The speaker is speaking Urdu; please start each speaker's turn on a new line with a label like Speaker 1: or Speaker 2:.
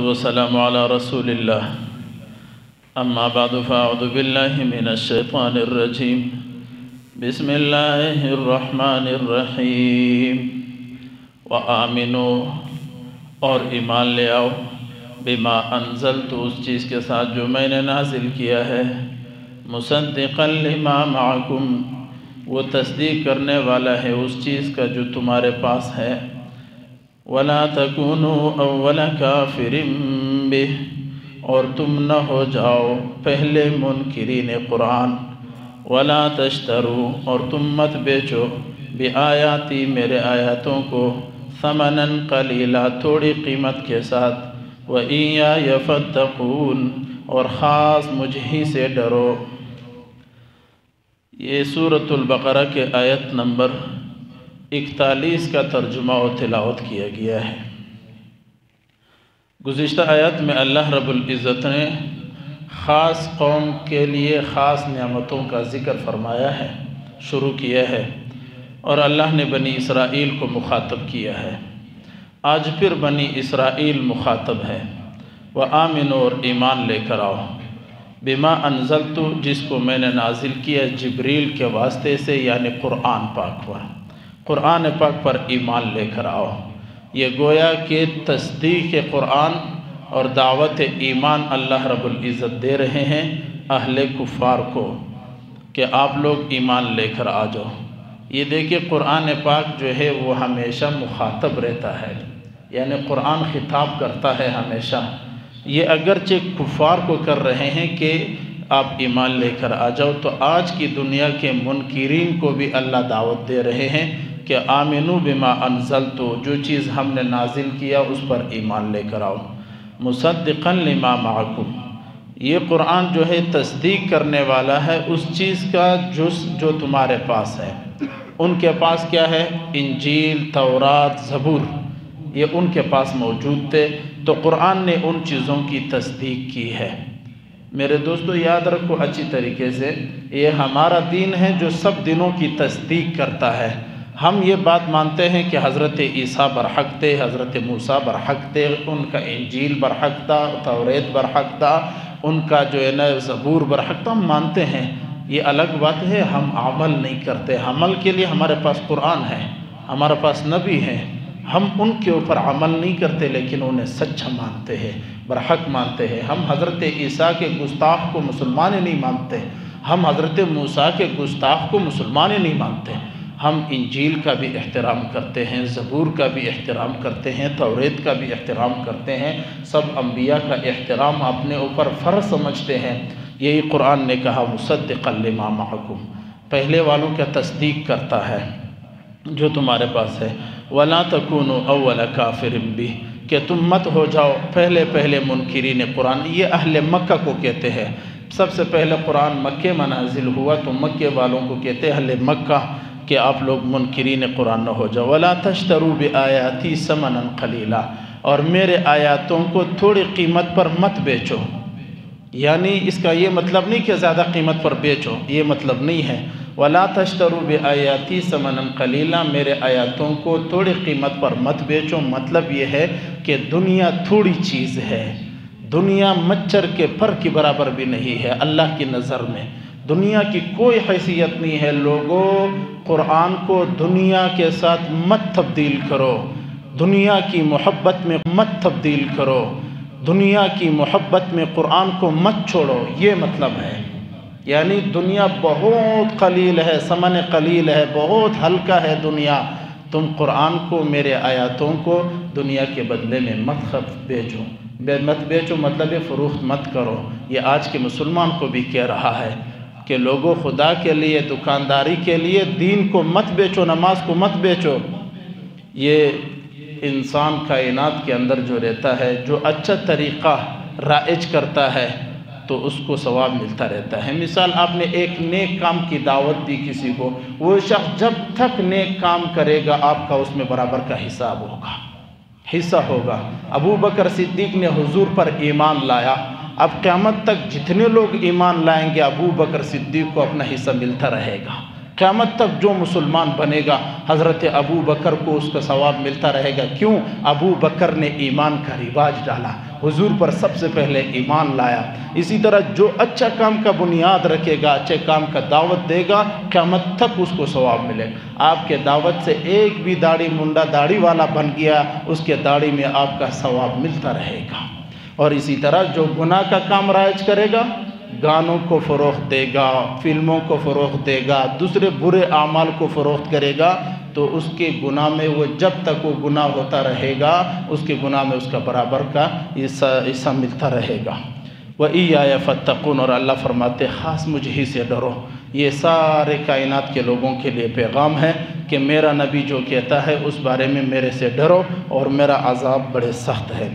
Speaker 1: والسلام على رسول الله أما بعد فأعوذ بالله من الشيطان الرجيم بسم الله الرحمن الرحيم وآمنوا اور ایمان لے آؤ بما انزلت اس چیز کے ساتھ جو میں نے نازل کیا ہے مصدقا لما معکم وہ تصدیق کرنے والا ہے اس چیز کا جو تمہارے پاس ہے وَلَا تَكُونُوا أَوَّلَ كَافِرٍ بِهِ اور تم نہ ہو جاؤ پہلے منکرین قرآن وَلَا تَشْتَرُوا اور تم مت بیچو بِآیاتی میرے آیاتوں کو ثَمَنًا قَلِيلًا تھوڑی قیمت کے ساتھ وَإِيَّايَ فَاتَّقُونَ اور خاص مجھ ہی سے ڈرو۔ یہ سورۃ البقرہ کے آیت نمبر 41 کا ترجمہ و تلاوت کیا گیا ہے۔ گزشتہ آیت میں اللہ رب العزت نے خاص قوم کے لیے خاص نعمتوں کا ذکر فرمایا ہے، شروع کیا ہے، اور اللہ نے بنی اسرائیل کو مخاطب کیا ہے۔ آج پھر بنی اسرائیل مخاطب ہے۔ وَآمِنُوا اور ایمان لے کر آؤ بما انزلت جس کو میں نے نازل کیا جبریل کے واسطے سے یعنی قرآن پاک پر، قرآن پاک پر ایمان لے کر آؤ۔ یہ گویا کہ تصدیق قرآن اور دعوت ایمان اللہ رب العزت دے رہے ہیں اہل کفار کو کہ آپ لوگ ایمان لے کر آ جاؤ۔ یہ دیکھیں قرآن پاک جو ہے وہ ہمیشہ مخاطب رہتا ہے، یعنی قرآن خطاب کرتا ہے ہمیشہ۔ یہ اگرچہ کفار کو کر رہے ہیں کہ آپ ایمان لے کر آ جاؤ، تو آج کی دنیا کے منکرین کو بھی اللہ دعوت دے رہے ہیں کہ آمنو بما انزلت جو چیز ہم نے نازل کیا اس پر ایمان لے کر آؤ مصدقا لما معکم۔ یہ قرآن جو ہے تصدیق کرنے والا ہے اس چیز کا جو تمہارے پاس ہے۔ ان کے پاس کیا ہے؟ انجیل، تورات، زبور، یہ ان کے پاس موجود تھے، تو قرآن نے ان چیزوں کی تصدیق کی ہے۔ میرے دوستو یاد رکھو اچھی طریقے سے، یہ ہمارا دین ہے جو سب دینوں کی تصدیق کرتا ہے۔ ہم یہ بات مانتے ہیں کہ حضرت عیسیٰ برحق تھے، حضرت موسیٰ برحق تھے، ان کا انجیل برحق تھا، توریت برحق تھا، ان کا جو ہے نا زبور برحق تھا، ہم مانتے ہیں۔ یہ الگ بات ہے ہم عمل نہیں کرتے۔ عمل کے لیے ہمارے پاس قرآن ہے، ہمارے پاس نبی ہیں، ہم ان کے اوپر عمل نہیں کرتے لیکن انہیں سچا مانتے ہیں، برحق مانتے ہیں۔ ہم حضرت عیسیٰ کے گستاخ کو مسلمان ہی نہیں مانتے، ہم حضرت موسیٰ کے گستاخ کو مسلمان ہی نہیں مانتے۔ ہم انجیل کا بھی احترام کرتے ہیں، زبور کا بھی احترام کرتے ہیں، توریت کا بھی احترام کرتے ہیں، سب انبیاء کا احترام اپنے اوپر فرض سمجھتے ہیں۔ یہی قرآن نے کہا مصدقا لما معکم، پہلے والوں کا تصدیق کرتا ہے جو تمہارے پاس ہے۔ وَلَا تَكُونُوا أَوَّلَ كَافِرٍ بِهِ کہ تم مت ہو جاؤ پہلے منکرین قرآن۔ یہ اہل مکہ کو کہتے ہیں، سب سے پہلے قرآن مکہ میں نازل ہوا تو مکہ والوں کو کہتے ہیں اہل مکہ کہ آپ لوگ منکرین قرآن نہ ہو جاؤ۔ وَلَا تَشْتَرُوا بِآيَاتِي ثَمَنًا قَلِيلًا اور میرے آیاتوں کو تھوڑی قیمت پر مت بیچو، یعنی اس کا یہ مطلب نہیں کہ زیادہ قیمت پر بیچو، یہ مطلب نہیں ہے۔ وَلَا تَشْتَرُوا بِآيَاتِي ثَمَنًا قَلِيلًا میرے آیاتوں کو تھوڑی قیمت پر مت بیچو، مطلب یہ ہے کہ دنیا تھوڑی چیز ہے، دنیا مچھر کے پر کی برابر بھی نہیں ہے اللہ کی نظر میں، دنیا کی کوئی حیثیت نہیں ہے۔ لوگوں قرآن کو دنیا کے ساتھ مت تبدیل کرو، دنیا کی محبت میں مت تبدیل کرو، دنیا کی محبت میں قرآن کو مت چھوڑو، یہ مطلب ہے۔ یعنی دنیا بہت قلیل ہے، ثمن قلیل ہے، بہت ہلکا ہے دنیا، تم قرآن کو میرے آیاتوں کو دنیا کے بدلے میں مت بیچو، مطلب فروخت مت کرو۔ یہ آج کے مسلمان کو بھی کہہ رہا ہے کہ لوگوں خدا کے لیے، دکانداری کے لیے دین کو مت بیچو، نماز کو مت بیچو۔ یہ انسان کائنات کے اندر جو رہتا ہے، جو اچھا طریقہ رائج کرتا ہے تو اس کو ثواب ملتا رہتا ہے۔ مثال آپ نے ایک نیک کام کی دعوت دی کسی کو، وہ شخص جب تک نیک کام کرے گا آپ کا اس میں برابر کا حساب ہوگا، حصہ ہوگا۔ ابو بکر صدیق نے حضور پر ایمان لایا، اب قیامت تک جتنے لوگ ایمان لائیں گے ابو بکر صدیق کو اپنا حصہ ملتا رہے گا۔ قیامت تک جو مسلمان بنے گا حضرت ابو بکر کو اس کا ثواب ملتا رہے گا۔ کیوں؟ ابو بکر نے ایمان کا رواج ڈالا، حضور پر سب سے پہلے ایمان لایا۔ اسی طرح جو اچھا کام کا بنیاد رکھے گا، اچھے کام کا دعوت دے گا، قیامت تک اس کو ثواب ملے گا۔ آپ کے دعوت سے ایک بھی داڑھی منڈا داڑھی والا بن گیا، اس کے داڑھی میں آپ کا ثواب ملتا رہے گا۔ اور اسی طرح جو گناہ کا کام رائج کرے گا، گانوں کو فروخت دے گا، فلموں کو فروخت دے گا، دوسرے برے اعمال کو فروخت کرے گا، تو اس کے گناہ میں وہ جب تک وہ گناہ ہوتا رہے گا، اس کے گناہ میں اس کا برابر کا حصہ ملتا رہے گا۔ وَإِيَّايَ فَاتَّقُونَ، اور اللہ فرماتے خاص مجھ ہی سے ڈرو۔ یہ سارے کائنات کے لوگوں کے لیے پیغام ہے کہ میرا نبی جو کہتا ہے اس بارے میں میرے سے ڈرو، اور میرا عذاب بڑے سخت ہے۔